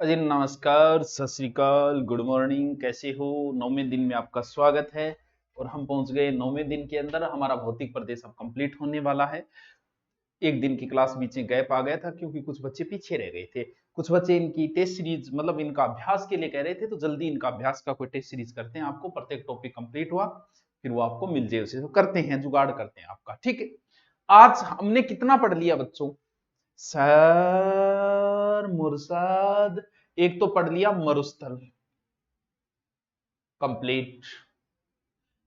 अजी नमस्कार, सत श्री अकाल, गुड मॉर्निंग। कैसे हो? 9वें दिन में आपका स्वागत है। और हम पहुंच गए 9वें दिन के अंदर। हमारा भौतिक प्रदेश अब कंप्लीट होने वाला है। एक दिन की क्लास बीच में गैप आ गया था क्योंकि कुछ बच्चे पीछे रह गए थे। कुछ बच्चे इनकी टेस्ट सीरीज मतलब इनका अभ्यास के लिए कह रहे थे, तो जल्दी इनका अभ्यास का कोई टेस्ट सीरीज करते हैं। आपको प्रत्येक टॉपिक कंप्लीट हुआ फिर वो आपको मिल जाए, उसे तो करते हैं, जुगाड़ करते हैं आपका। ठीक है, आज हमने कितना पढ़ लिया बच्चों? सर मुर्शद, एक तो पढ़ लिया मरुस्थल, complete.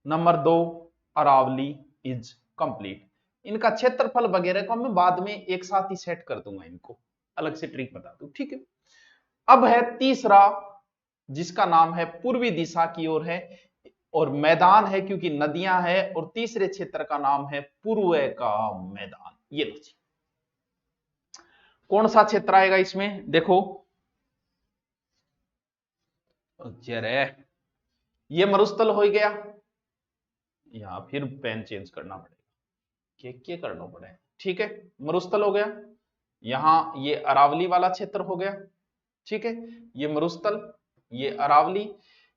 Number 2 Aravalli is complete. इनका क्षेत्रफल वगैरह को मैं बाद में एक साथ ही सेट कर दूंगा, इनको अलग से ट्रिक बता दूं। ठीक है, अब है तीसरा, जिसका नाम है पूर्वी दिशा की ओर है और मैदान है क्योंकि नदियां हैं, और तीसरे क्षेत्र का नाम है पूर्व का मैदान। ये लो जी, कौन सा क्षेत्र आएगा इसमें? देखो जरे, ये मरुस्थल हो गया, यहां फिर पेन चेंज करना पड़ेगा, क्या करना पड़े। ठीक है, मरुस्थल हो गया। यहां ये अरावली वाला क्षेत्र हो गया। ठीक है, ये मरुस्थल, ये अरावली,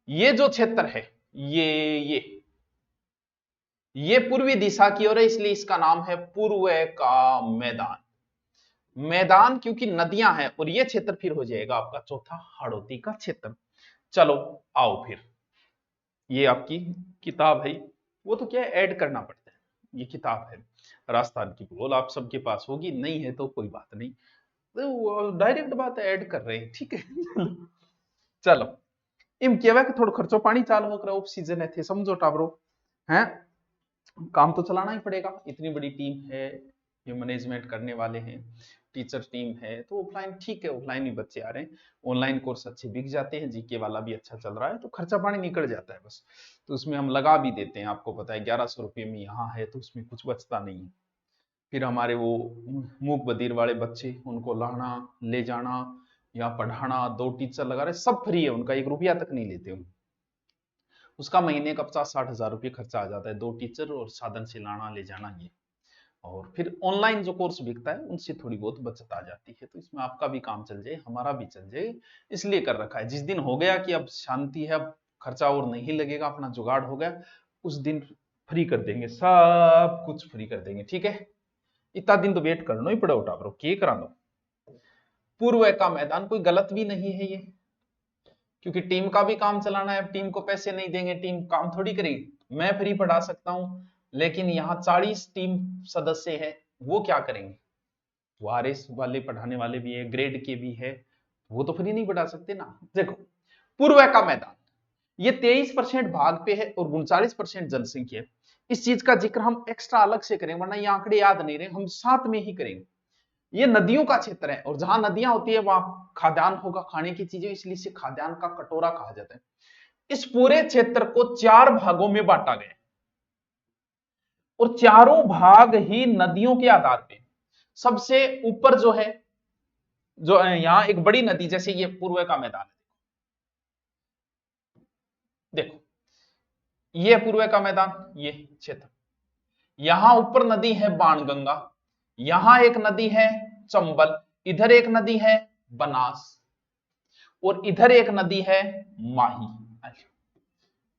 ये जो क्षेत्र है ये ये पूर्वी दिशा की ओर है, इसलिए इसका नाम है पूर्व का मैदान। मैदान क्योंकि नदियां हैं, और ये क्षेत्र फिर हो जाएगा आपका चौथा हाड़ौती का क्षेत्र। चलो आओ फिर, ये आपकी किताब है, वो तो क्या है, ऐड करना पड़ता है। ये किताब है राजस्थान की भूगोल, आप सबके पास होगी, नहीं है तो कोई बात नहीं, तो डायरेक्ट बात ऐड कर रहे हैं। ठीक है चलो, इम केवा कि थोड़ा खर्चो पानी चालू कर, ऑफ सीजन है थे, समझो टाबरो हैं, काम तो चलाना ही पड़ेगा। इतनी बड़ी टीम है, ये मैनेजमेंट करने वाले हैं, टीचर टीम है, तो ऑफलाइन ठीक है, ऑफलाइन भी बच्चे आ रहे हैं। ऑनलाइन कोर्स अच्छे बिक जाते हैं, जीके वाला भी अच्छा चल रहा है, तो खर्चा पानी निकल जाता है बस। तो उसमें हम लगा भी देते हैं, आपको पता है 1100 रुपये में यहाँ है, तो उसमें कुछ बचता नहीं है। फिर हमारे वो मूक बधिर वाले बच्चे, उनको लाना ले जाना या पढ़ाना, 2 टीचर लगा रहे, सब फ्री है उनका, 1 रुपया तक नहीं लेते उन। उसका महीने का 50-60 हजार रुपये खर्चा आ जाता है, 2 टीचर और साधन से लाना ले जाना ये। और फिर ऑनलाइन जो कोर्स बिकता है उनसे थोड़ी बहुत बचत आ जाती है, तो इसमें आपका भी काम चल जाए, हमारा भी चल जाए, इसलिए कर रखा है। जिस दिन हो गया कि अब शांति है, अब खर्चा और नहीं लगेगा, अपना जुगाड़ हो गया, उस दिन फ्री कर देंगे, सब कुछ फ्री कर देंगे। ठीक है, इतना दिन तो वेट करना ही पड़ा, उठा करो के करा दो। पूर्व का मैदान कोई गलत भी नहीं है ये, क्योंकि टीम का भी काम चलाना है। अब टीम को पैसे नहीं देंगे, टीम काम थोड़ी करेगी। मैं फ्री पढ़ा सकता हूं, लेकिन यहाँ 40 टीम सदस्य है, वो क्या करेंगे? वारिस वाले पढ़ाने वाले भी है, ग्रेड के भी है, वो तो फ्री नहीं पढ़ा सकते ना। देखो, पूर्व का मैदान ये 23% भाग पे है और 39% जनसंख्या है। इस चीज का जिक्र हम एक्स्ट्रा अलग से करेंगे, वरना ये आंकड़े याद नहीं रहे, हम साथ में ही करेंगे। ये नदियों का क्षेत्र है, और जहां नदियां होती है वहां खाद्यान्न होगा, खाने की चीजें, इसलिए इसे खाद्यान्न का कटोरा कहा जाता है। इस पूरे क्षेत्र को 4 भागों में बांटा गया, और चारों भाग ही नदियों के आधार पे। सबसे ऊपर जो है, जो यहां एक बड़ी नदी, जैसे ये पूर्व का मैदान है, देखो ये पूर्व का मैदान, ये क्षेत्र, यहां ऊपर नदी है बाणगंगा, यहां एक नदी है चंबल, इधर एक नदी है बनास, और इधर एक नदी है माही।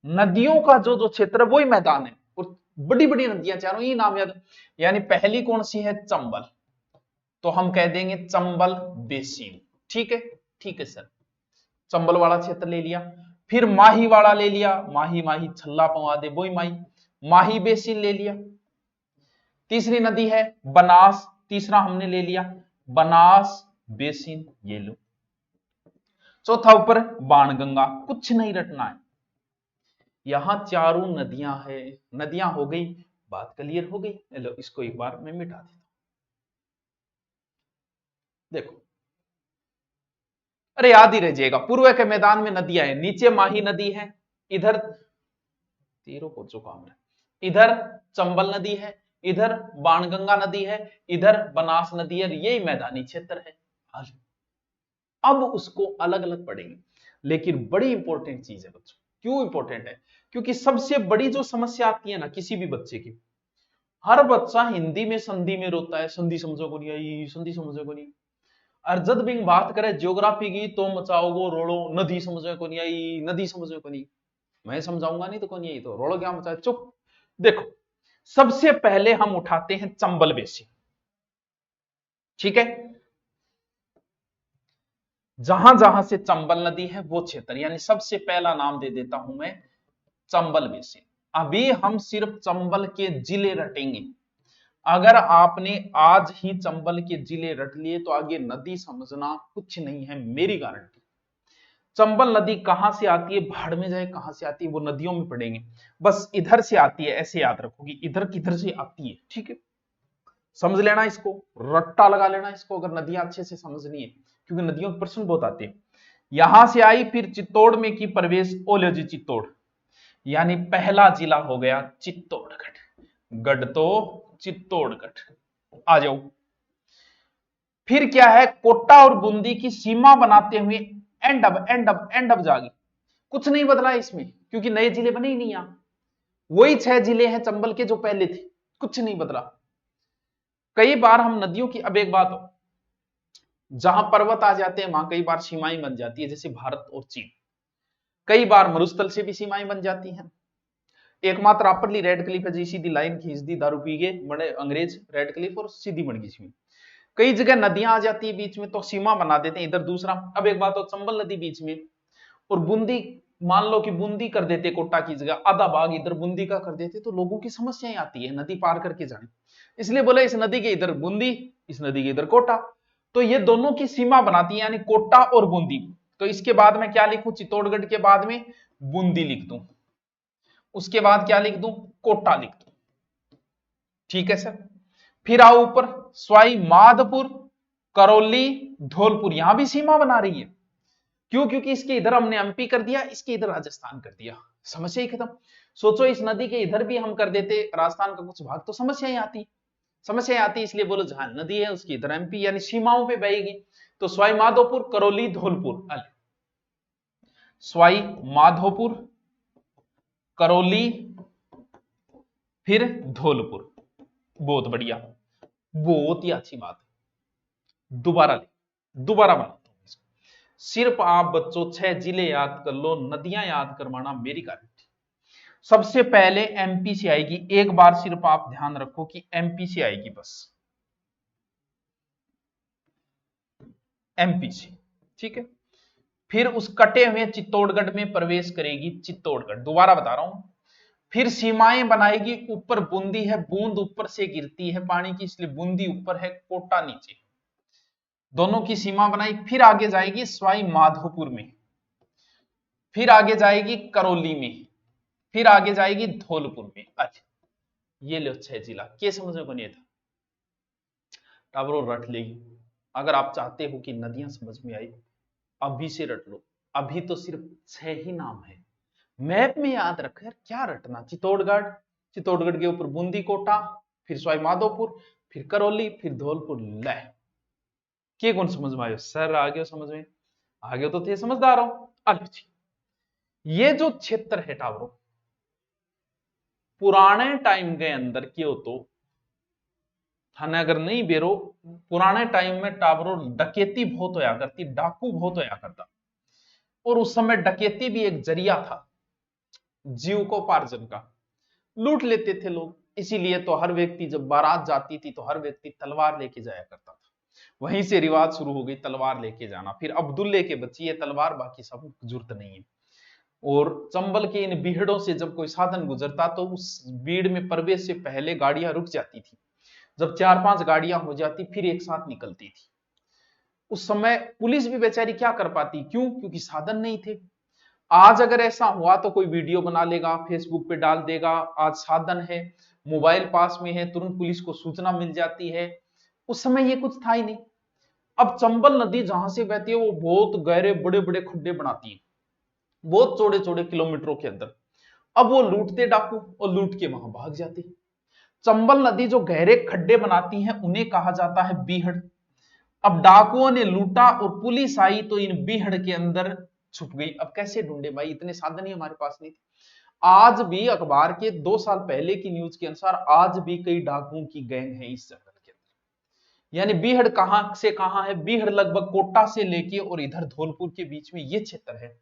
नदियों का जो जो क्षेत्र वही मैदान है, और बड़ी बड़ी नदियां चारों, ये नाम याद। यानी पहली कौन सी है? चंबल, तो हम कह देंगे चंबल बेसिन। ठीक है, ठीक है सर, चंबल वाला क्षेत्र ले लिया। फिर माही वाला ले लिया, माही माही छल्ला पवा दे, वही माही, माही बेसिन ले लिया। तीसरी नदी है बनास, तीसरा हमने ले लिया बनास बेसिन, ये लो। चौथा ऊपर बाणगंगा, कुछ नहीं रटना है, यहां चारों नदियां है, नदियां हो गई, बात क्लियर हो गई। लो इसको एक बार मैं मिटा देता हूं, देखो, अरे याद ही रह जाएगा, पूर्व के मैदान में नदियां है, नीचे माही नदी है, इधर तेरो को जो काम है, इधर चंबल नदी है, इधर बाणगंगा नदी है, इधर बनास नदी है, यही मैदानी क्षेत्र है। अब उसको अलग अलग पढ़ेंगे, लेकिन बड़ी इंपॉर्टेंट चीज है बच्चों। क्यों इंपॉर्टेंट है? क्योंकि सबसे बड़ी जो समस्या आती है ना किसी भी बच्चे की, हर बच्चा हिंदी में संधि में रोता है, संधि समझो को नहीं आई, संधि समझो को नहीं। अर्जद बिंग बात करे ज्योग्राफी की तो मचाओगो रोड़ो, नदी समझ में को नहीं आई, नदी समझ में को नहीं, मैं समझाऊंगा नहीं तो कौन, यही तो रोड़ो क्या मचाए, चुप। देखो सबसे पहले हम उठाते हैं चंबल बेसिन, ठीक है, जहां जहां से चंबल नदी है वो क्षेत्र, यानी सबसे पहला नाम दे देता हूं मैं चंबल बेसिन। अभी हम सिर्फ चंबल के जिले रटेंगे, अगर आपने आज ही चंबल के जिले रट लिए तो आगे नदी समझना कुछ नहीं है, मेरी गारंटी। चंबल नदी कहां से आती है, भाड़ में जाए कहां से आती है वो नदियों में पढ़ेंगे, बस इधर से आती है ऐसे याद रखोगी, इधर किधर से आती है, ठीक है, समझ लेना इसको, रट्टा लगा लेना इसको अगर नदियां अच्छे से समझनी है, क्योंकि नदियों के प्रश्न बहुत आते हैं। यहां से आई, फिर चित्तौड़ में की प्रवेश, ओले जी चित्तौड़, यानी पहला जिला हो गया चित्तौड़गढ़, गढ़ तो चित्तौड़गढ़, आ जाओ। फिर क्या है, कोटा और बूंदी की सीमा बनाते हुए एंड अब जागी, कुछ नहीं बदला इसमें क्योंकि नए जिले बने ही नहीं, यहां वही 6 जिले हैं चंबल के जो पहले थे, कुछ नहीं बदला। कई बार हम नदियों की, अब एक बात हो, जहां पर्वत आ जाते हैं वहां कई बार सीमाएं बन जाती है, जैसे भारत और चीन, कई बार मरुस्थल से भी सीमाएं बन जाती हैं। एकमात्र अपरली रेड क्लिफ है जी, सीधी लाइन खींच दी दारू पी गए बड़े अंग्रेज, रेड क्लिफ और सीधी बन गई सीमा। कई जगह नदियां आ जाती है बीच में तो सीमा बना देते हैं इधर दूसरा। अब एक बात हो, चंबल नदी बीच में और बूंदी, मान लो कि बूंदी कर देते कोटा की जगह, आधा भाग इधर बूंदी का कर देते तो लोगों की समस्याएं आती है नदी पार करके जाने, इसलिए बोले इस नदी के इधर बूंदी, इस नदी के इधर कोटा, तो ये दोनों की सीमा बनाती है, यानी कोटा और बूंदी। तो इसके बाद में क्या लिखूं, चित्तौड़गढ़ के बाद में बूंदी लिख दूं, उसके बाद क्या लिख दूं, कोटा लिख दूं, ठीक है सर। फिर आओ ऊपर, स्वाई माधपुर, करौली, धौलपुर, यहां भी सीमा बना रही है, क्यों, क्योंकि इसके इधर हमने एमपी कर दिया, इसके इधर राजस्थान कर दिया, समस्या ही खत्म। सोचो इस नदी के इधर भी हम कर देते राजस्थान का कुछ भाग तो समस्याएं आती, समस्याएं आती, इसलिए बोलो जहां नदी है उसकी इधर एमपी, यानी सीमाओं पे बहेगी। तो स्वाई माधोपुर, करौली, धौलपुर, स्वाई माधोपुर, करौली, फिर धौलपुर, बहुत बढ़िया, बहुत ही अच्छी बात है, दोबारा बनाता हूं इसको। सिर्फ आप बच्चों 6 जिले याद कर लो, नदियां याद करवाना मेरी गारंटी। सबसे पहले एमपी से आएगी, एक बार सिर्फ आप ध्यान रखो कि एमपी से आएगी, बस एमपी से, ठीक है। फिर उस कटे हुए चित्तौड़गढ़ में प्रवेश करेगी चित्तौड़गढ़, दोबारा बता रहा हूं। फिर सीमाएं बनाएगी, ऊपर बूंदी है, बूंद ऊपर से गिरती है पानी की, इसलिए बूंदी ऊपर है, कोटा नीचे, दोनों की सीमा बनाई। फिर आगे जाएगी स्वाई माधोपुर में, फिर आगे जाएगी करौली में, फिर आगे जाएगी धौलपुर में। अच्छा ये लो 6 जिला, क्या समझ में को नहीं था, टावरो रट लेगी। अगर आप चाहते हो कि नदियां समझ में आई, अभी से रट लो, अभी तो सिर्फ 6 ही नाम है, मैप में याद रख यार, क्या रटना, चित्तौड़गढ़, चित्तौड़गढ़ के ऊपर बूंदी कोटा, फिर सवाई माधोपुर, फिर करौली, फिर धौलपुर, ले के कौन समझ में आयो सर, आ गया समझ में, आ गया तो थे समझदार हो। अच्छा ये जो क्षेत्र है टावरो, पुराने टाइम के अंदर क्यों तो थाने अगर नहीं बेरो, पुराने टाइम में टावरो डकैती बहुत होया करती, डाकू बहुत होया करता, और उस समय डकैती भी एक जरिया था जीविकोपार्जन का, लूट लेते थे लोग, इसीलिए तो हर व्यक्ति जब बारात जाती थी तो हर व्यक्ति तलवार लेके जाया करता था, वहीं से रिवाज शुरू हो गई तलवार लेके जाना। फिर अब्दुल्ले के बच्ची है तलवार, बाकी सब जरूरत नहीं है। और चंबल के इन बीहड़ों से जब कोई साधन गुजरता तो उस बीड़ में प्रवेश से पहले गाड़ियां रुक जाती थी, जब 4-5 गाड़ियां हो जाती फिर एक साथ निकलती थी। उस समय पुलिस भी बेचारी क्या कर पाती, क्यों, क्योंकि साधन नहीं थे। आज अगर ऐसा हुआ तो कोई वीडियो बना लेगा, फेसबुक पे डाल देगा, आज साधन है, मोबाइल पास में है, तुरंत पुलिस को सूचना मिल जाती है। उस समय ये कुछ था ही नहीं। अब चंबल नदी जहां से बहती है वो बहुत गहरे बड़े बड़े खड्डे बनाती है, बहुत चौड़े चौड़े किलोमीटरों के अंदर। अब वो लूटते डाकू और लूट के वहां भाग जाते। चंबल नदी जो गहरे खड्डे बनाती है उन्हें कहा जाता है बीहड़। अब डाकुओं ने लूटा और पुलिस आई तो इन बीहड़ के अंदर छुप गई। अब कैसे ढूंढे भाई, इतने साधन ही हमारे पास नहीं थे। आज भी अखबार के 2 साल पहले की न्यूज के अनुसार आज भी कई डाकुओं की गैंग है इस जंगल के अंदर, यानी बीहड़ कहां से कहां है? बीहड़ लगभग कोटा से लेके और इधर धौलपुर के बीच में ये क्षेत्र है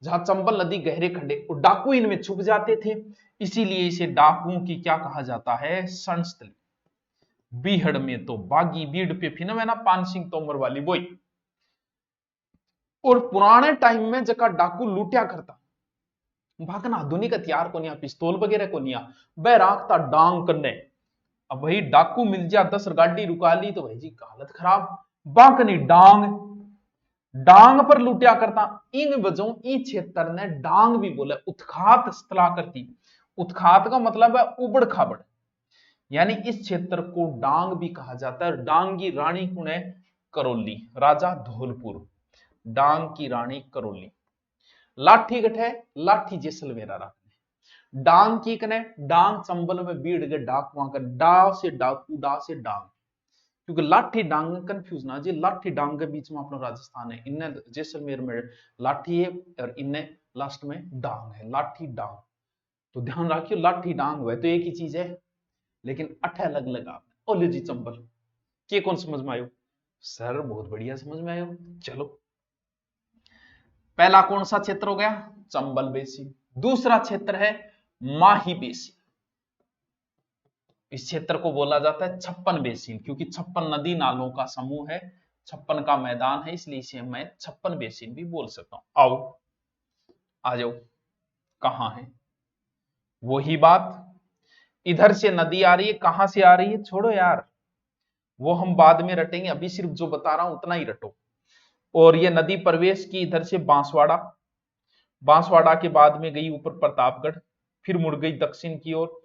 जहां चंबल नदी गहरे खड्डे और डाकू इनमें छुप जाते थे, इसीलिए इसे डाकुओं की क्या कहा जाता है? शरणस्थली। बीहड़ में तो बागी बीड़ पे फिर ना पान सिंह तोमर वाली बोई। और पुराने टाइम में जका डाकू लूटिया करता, भागना आधुनिक हथियार को नहीं, पिस्तौल वगैरह को नहीं, वह राखता डांग करने। अब वही डाकू मिल जा 10 गाड़ी रुका ली तो भाई जी हालत खराब। बांकनी डांग, डांग पर लूटिया करता। इन वजहों ई क्षेत्र ने डांग भी बोला, उत्खात स्थला करती। उत्खात का मतलब है उबड़ खाबड़, यानी इस क्षेत्र को डांग भी कहा जाता है। डांग की रानी कौन है? करौली, राजा धौलपुर। डांग की रानी करौली। लाठी गठ है, लाठी जैसलमेर रखने। डांग की कने, डांग चंबल में बीड़ के डाक वहां का डा से डाकू, डा से डांग, क्योंकि लाठी डांग कंफ्यूज ना जी। लाठी डांग के बीच में अपना राजस्थान है, इन्हें जैसलमेर में लाठी है और इन्हें लास्ट में डांग है, लाठी डांग। तो ध्यान रखियो, लाठी डांग हुए तो एक ही चीज है, लेकिन अठ अलग अलग आप। ओले जी चंबल के कौन समझ में आयो? सर बहुत बढ़िया समझ में आयो। चलो, पहला कौन सा क्षेत्र हो गया? चंबल बेसिन। दूसरा क्षेत्र है माही बेसिन। इस क्षेत्र को बोला जाता है 56 बेसिन, क्योंकि 56 नदी नालों का समूह है, 56 का मैदान है, इसलिए इसे मैं 56 बेसिन भी बोल सकता हूं। आओ आ जाओ, कहां है वही बात? इधर से नदी आ रही है, कहां से आ रही है? छोड़ो यार, वो हम बाद में रटेंगे, अभी सिर्फ जो बता रहा हूं उतना ही रटो। और ये नदी प्रवेश की इधर से बांसवाड़ा, बांसवाड़ा के बाद में गई ऊपर प्रतापगढ़, फिर मुड़ गई दक्षिण की ओर,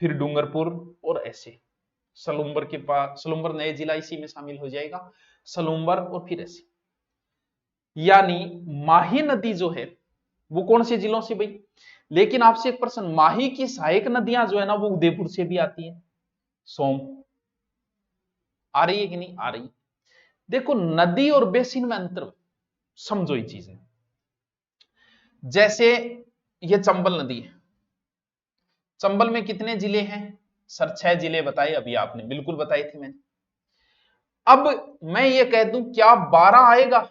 फिर डूंगरपुर, और ऐसे सलूम्बर के पास, सलूम्बर नए जिला इसी में शामिल हो जाएगा, सलूम्बर, और फिर ऐसे। यानी माही नदी जो है वो कौन से जिलों से भाई? लेकिन आपसे एक प्रश्न, माही की सहायक नदियां जो है ना वो उदयपुर से भी आती है। सोम आ रही है कि नहीं आ रही? देखो नदी और बेसिन में अंतर समझो ये चीजें। जैसे ये चंबल नदी है, चंबल में कितने जिले हैं? सर 6 जिले बताए अभी आपने, बिल्कुल बताए थे मैंने। अब मैं ये कह दूं क्या 12 आएगा?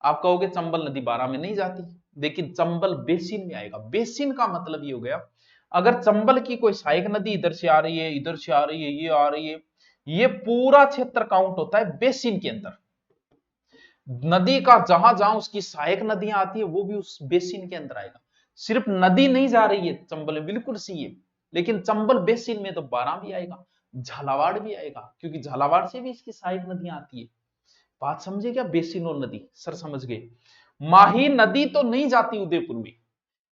आप कहोगे चंबल नदी 12 में नहीं जाती, लेकिन चंबल बेसिन में आएगा। बेसिन का मतलब ये हो गया, अगर चंबल की कोई सहायक नदी इधर से आ रही है, इधर से आ रही है, ये आ रही है, ये पूरा क्षेत्र काउंट होता है बेसिन के अंदर। नदी का जहां जहां उसकी सहायक नदियां आती है वो भी उस बेसिन के अंदर आएगा। सिर्फ नदी नहीं जा रही है चंबल में, बिल्कुल सही है, लेकिन चंबल बेसिन में तो 12 भी आएगा, झालावाड़ भी आएगा, क्योंकि झालावाड़ से भी इसकी सहायक नदियां आती है। बात समझे क्या? बेसिन और नदी, सर समझ गए। माही नदी तो नहीं जाती उदयपुर में,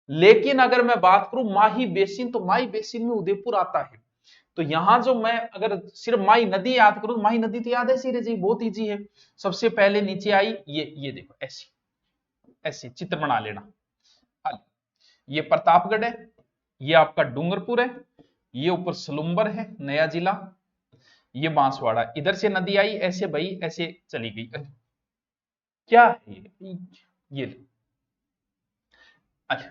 लेकिन अगर मैं बात करूं माही बेसिन, तो माही बेसिन में उदयपुर आता है। तो यहां जो मैं अगर सिर्फ माही नदी याद करूं, माही नदी तो याद है सीधे जी, बहुत इजी है। सबसे पहले नीचे आई ये देखो, ऐसी ऐसे चित्र बना लेना। ये प्रतापगढ़ है, ये आपका डूंगरपुर है, ये ऊपर सलुम्बर है नया जिला, ये बांसवाड़ा। इधर से नदी आई ऐसे भाई, ऐसे चली गई। क्या है ये? अच्छा,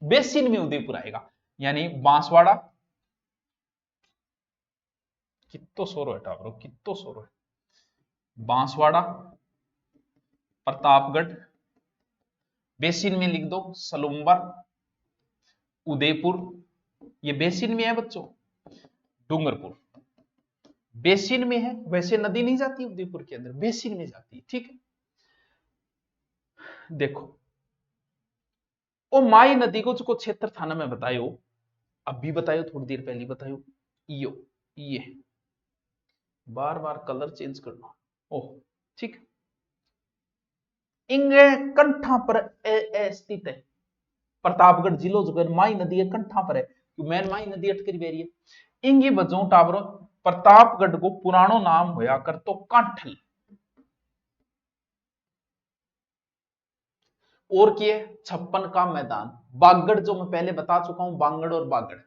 बेसिन में उदयपुर आएगा, यानी बांसवाड़ा। कितो सोरो है टावरो, कितो सोरो है। बांसवाड़ा, प्रतापगढ़, बेसिन में लिख दो सलुम्बर, उदयपुर, ये बेसिन में है बच्चों। डूंगरपुर बेसिन में है, वैसे नदी नहीं जाती उदयपुर के अंदर, बेसिन में जाती है, ठीक है। देखो ओ माई नदी को जो क्षेत्र था ना मैं बतायो, अभी बतायो, थोड़ी देर पहले बतायो, ये बार बार कलर चेंज करना। ओह ठीक, इंगे कंठा पर स्थित है प्रतापगढ़ जिलो, जो माई नदी है कंठा पर है, मैन माई नदी अटकरी बेरी है। इंगी बजो टावरो प्रतापगढ़ को पुरानो नाम होया कर तो कांठल, और किए 56 का मैदान। बागड़ जो मैं पहले बता चुका हूं, बांगड़ और बागड़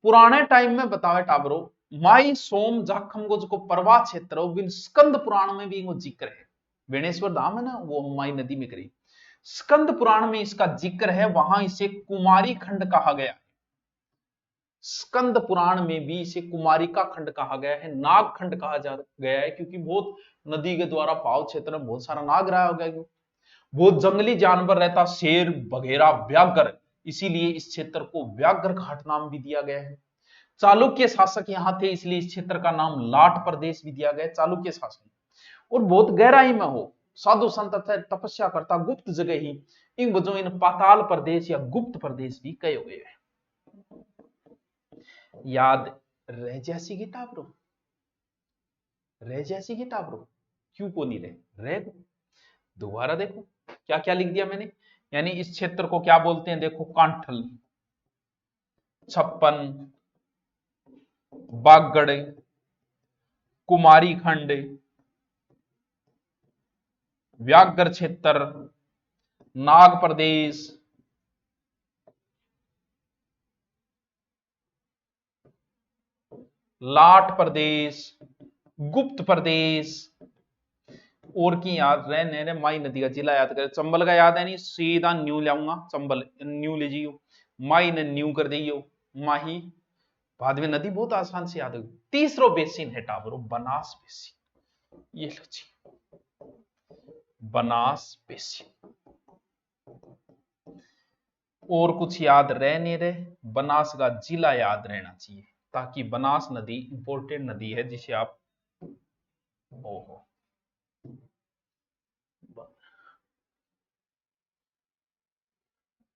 पुराने टाइम में बतावे टाबरो। माई सोम जाखम को जो परवा क्षेत्र हो, स्कंद पुराण में भी वो जिक्र है। बेणेश्वर धाम है ना, वो माई नदी में करी, स्कंद पुराण में इसका जिक्र है, वहां इसे कुमारी खंड कहा गया। स्कंद पुराण में भी इसे कुमारिका खंड कहा गया है, नाग खंड कहा जा गया है, क्योंकि बहुत नदी के द्वारा पाव क्षेत्र में बहुत सारा नाग रहा हो गया, बहुत जंगली जानवर रहता, शेर बघेरा व्याघ्र, इसीलिए इस क्षेत्र को व्याघ्र घाट नाम भी दिया गया है। चालुक्य शासक यहां थे, इसलिए इस क्षेत्र का नाम लाट प्रदेश भी दिया गया, चालुक्य शासन। और बहुत गहराई में हो, साधु संत तपस्या करता गुप्त जगह ही, इन वजह इन पाताल प्रदेश या गुप्त प्रदेश भी कहे हुए हैं। याद रह जैसी की टाबरो, रह जैसी की टाबरो, क्यों को नहीं रह दोबारा देखो क्या क्या लिख दिया मैंने। यानी इस क्षेत्र को क्या बोलते हैं, देखो, कांठल, छप्पन, बागगढ़, कुमारी खंड, व्याघ्र क्षेत्र, नाग प्रदेश, लाट प्रदेश, गुप्त प्रदेश, और की याद रहने रे, माई नदी का जिला याद करे, चंबल का याद है नहीं, सीधा न्यू लाऊंगा, चंबल न्यू ले जियो, माई ने न्यू कर दियो, माही, बाद में नदी बहुत आसान से याद होगी। तीसरो बेसिन है टाबरो, बनास बेसिन, ये लो जी, बनास बेसिन। और कुछ याद रह नहीं रहे, बनास का जिला याद रहना चाहिए, ताकि बनास नदी इंपॉर्टेंट नदी है जिसे आप, ओहो,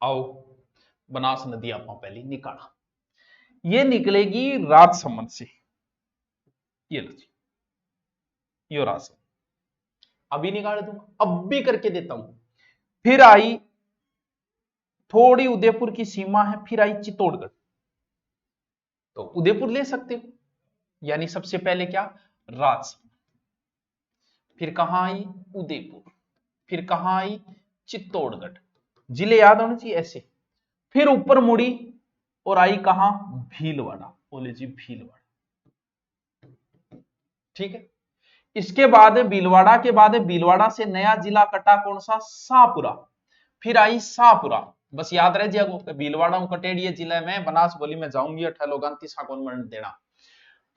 आओ बनास नदी आप पहले निकाला, ये निकलेगी राजसमंद से, ये लो जी, ये राजसमंद, अभी निकाल दूंगा, अब भी करके देता हूं। फिर आई थोड़ी उदयपुर की सीमा है, फिर आई चित्तौड़गढ़, तो उदयपुर ले सकते हो, यानी सबसे पहले क्या, राजसमंद, फिर कहां आई उदयपुर, फिर कहां आई चित्तौड़गढ़, जिले याद होने चाहिए ऐसे, फिर ऊपर मुड़ी और आई कहां, भीलवाड़ा, बोले जी भीलवाड़ा, ठीक है। इसके बाद भीलवाड़ा के बाद भीलवाड़ा से नया जिला कटा कौन सा, शाहपुरा, फिर आई शाहपुरा, बस याद रहे जी, भीलवाड़ा कटेड़िए जिले में बनास बोली में जाऊंगी, 28 कौन मरण देना।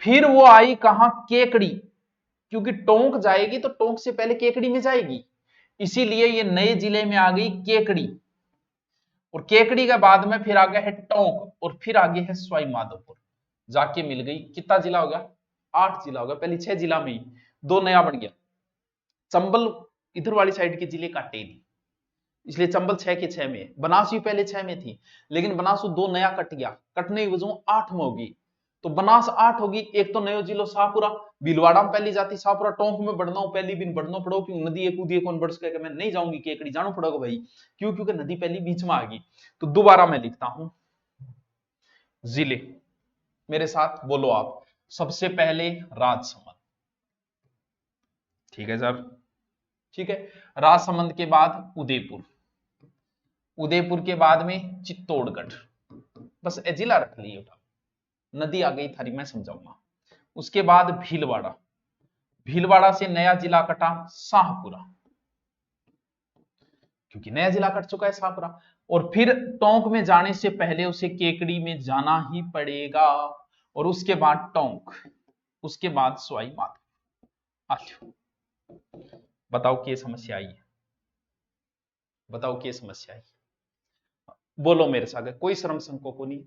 फिर वो आई कहां, केकड़ी, क्योंकि टोंक जाएगी तो टोंक से पहले केकड़ी में जाएगी, इसीलिए ये नए जिले में आ गई केकड़ी, और केकड़ी के बाद में फिर आ गया है टोंक, और फिर आगे है सवाई माधोपुर, जाके मिल गई, कितना जिला हो गया, 8 जिला हो गया, पहले 6 जिला में ही 2 नया बन गया। चंबल इधर वाली साइड के जिले काटे नहीं, इसलिए चंबल 6 के 6 में, बनास भी पहले 6 में थी, लेकिन बनास 2 नया कट गया, कटने की वजह 8 में होगी, तो बनास 8 होगी, एक तो नयो जिलो शाहपुरा, भीलवाड़ा में पहली जाती शाहपुरा, टोंक में बढ़ना हो पहली दिन बढ़ना पड़ो, क्यों नदी एक कूदिए कौन बढ़ सके, मैं नहीं जाऊंगी केकड़ी, जाना पड़ेगा भाई, क्यों, क्योंकि नदी पहली बीच में आ गई। तो दोबारा मैं लिखता हूं जिले, मेरे साथ बोलो आप, सबसे पहले राजसमंद, ठीक है सर, ठीक है, राजसमंद के बाद उदयपुर, उदयपुर के बाद में चित्तौड़गढ़, बस जिला रख लिए, नदी आ गई थारी मैं समझाऊंगा। उसके बाद भीलवाड़ा, भीलवाड़ा से नया जिला कटा शाहपुरा, क्योंकि नया जिला कट चुका है शाहपुरा, और फिर टोंक में जाने से पहले उसे केकड़ी में जाना ही पड़ेगा, और उसके बाद टोंक, उसके बाद सवाई माधोपुर। बताओ क्या समस्या आई है, बताओ क्या समस्या आई, बोलो मेरे साथ, कोई श्रम संकोच को नहीं,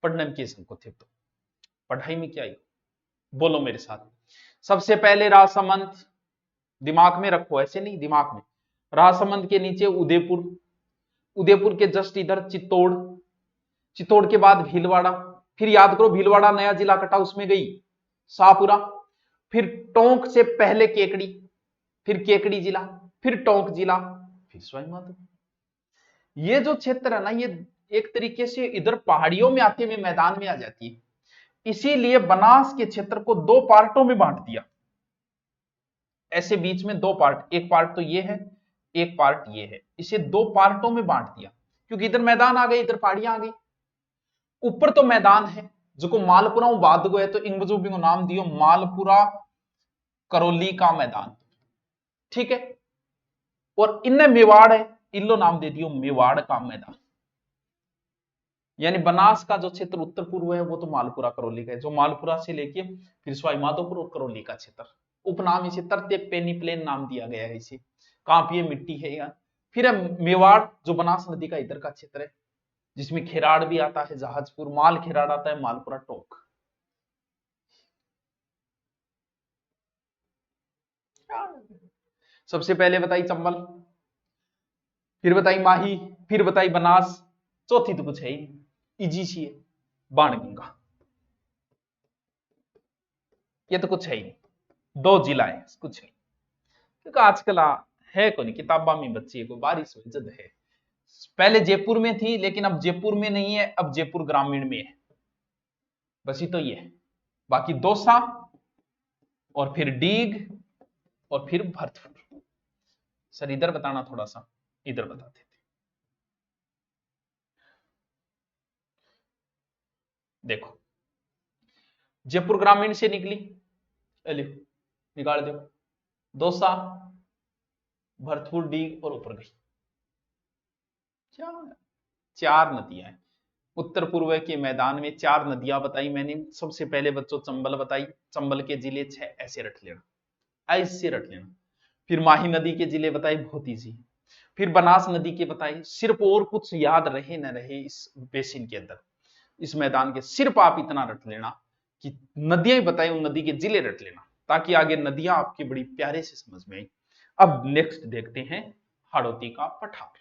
पढ़ने में क्या संकोच थे, तो पढ़ाई में क्या आई, बोलो मेरे साथ। सबसे पहले राजसमंद, दिमाग में रखो, ऐसे नहीं, दिमाग में, राजसमंद के नीचे उदयपुर, उदयपुर के जस्ट इधर चित्तौड़, चित्तौड़ के बाद भीलवाड़ा, फिर याद करो भीलवाड़ा नया जिला कटा उसमें गई शाहपुरा, फिर टोंक से पहले केकड़ी, फिर केकड़ी जिला, फिर टोंक जिला, फिर सवाई माधोपुर। ये जो क्षेत्र है ना, ये एक तरीके से इधर पहाड़ियों में आते हुए मैदान में आ जाती है, इसीलिए बनास के क्षेत्र को 2 पार्टों में बांट दिया, ऐसे बीच में 2 पार्ट, एक पार्ट तो ये है, एक पार्ट ये है, इसे 2 पार्टों में बांट दिया, क्योंकि इधर मैदान आ गए, इधर पहाड़ियां आ गई, ऊपर तो मैदान है जो मालपुरा बाद गए, तो इन वजह को नाम दियो मालपुरा करौली का मैदान, ठीक है, और इनने मेवाड़ है, इल्लो नाम दे दियो मेवाड़ का मैदान, यानी बनास का जो क्षेत्र उत्तर पूर्व है वो तो मालपुरा करौली का है, जो मालपुरा से लेके फिर सवाई माधोपुर और करौली का क्षेत्र। उपनाम इसे तरतेक पेनी प्लेन नाम दिया गया है इसे, कांपीय मिट्टी है यहाँ। फिर है मेवाड़, जो बनास नदी का इधर का क्षेत्र है, जिसमें खेराड़ भी आता है, जहाजपुर माल खेराड़ आता है, मालपुरा टोक। सबसे पहले बताई चंबल, फिर बताई माही, फिर बताई बनास, चौथी तो कुछ है ही इजी सी है, बाणगंगा। ये तो कुछ है ही नहीं, 2 जिला है, कुछ नहीं। क्योंकि आजकल है को नहीं किताबा में बच्ची को बारिश हो जद है। पहले जयपुर में थी, लेकिन अब जयपुर में नहीं है, अब जयपुर ग्रामीण में है, बस ही तो ये है। बाकी दौसा और फिर डीग और फिर भरतपुर। सर इधर बताना, थोड़ा सा इधर बताते थे। देखो जयपुर ग्रामीण से निकली, निकाल दो, दौसा, भरतपुर, डीग और ऊपर गई। चार नदियां हैं उत्तर पूर्व के मैदान में, 4 नदियां बताई मैंने। सबसे पहले बच्चों चंबल बताई, चंबल के जिले 6, ऐसे रट लेना, ऐसे रट लेना। फिर माही नदी के जिले बताए, बहुत ईजी। फिर बनास नदी के बताए, सिर्फ और कुछ याद रहे न रहे इस बेसिन के अंदर, इस मैदान के, सिर्फ आप इतना रट लेना कि नदियां ही बताई, उन नदी के जिले रट लेना, ताकि आगे नदियां आपकी बड़ी प्यारे से समझ में आई। अब नेक्स्ट देखते हैं हाड़ौती का पठार।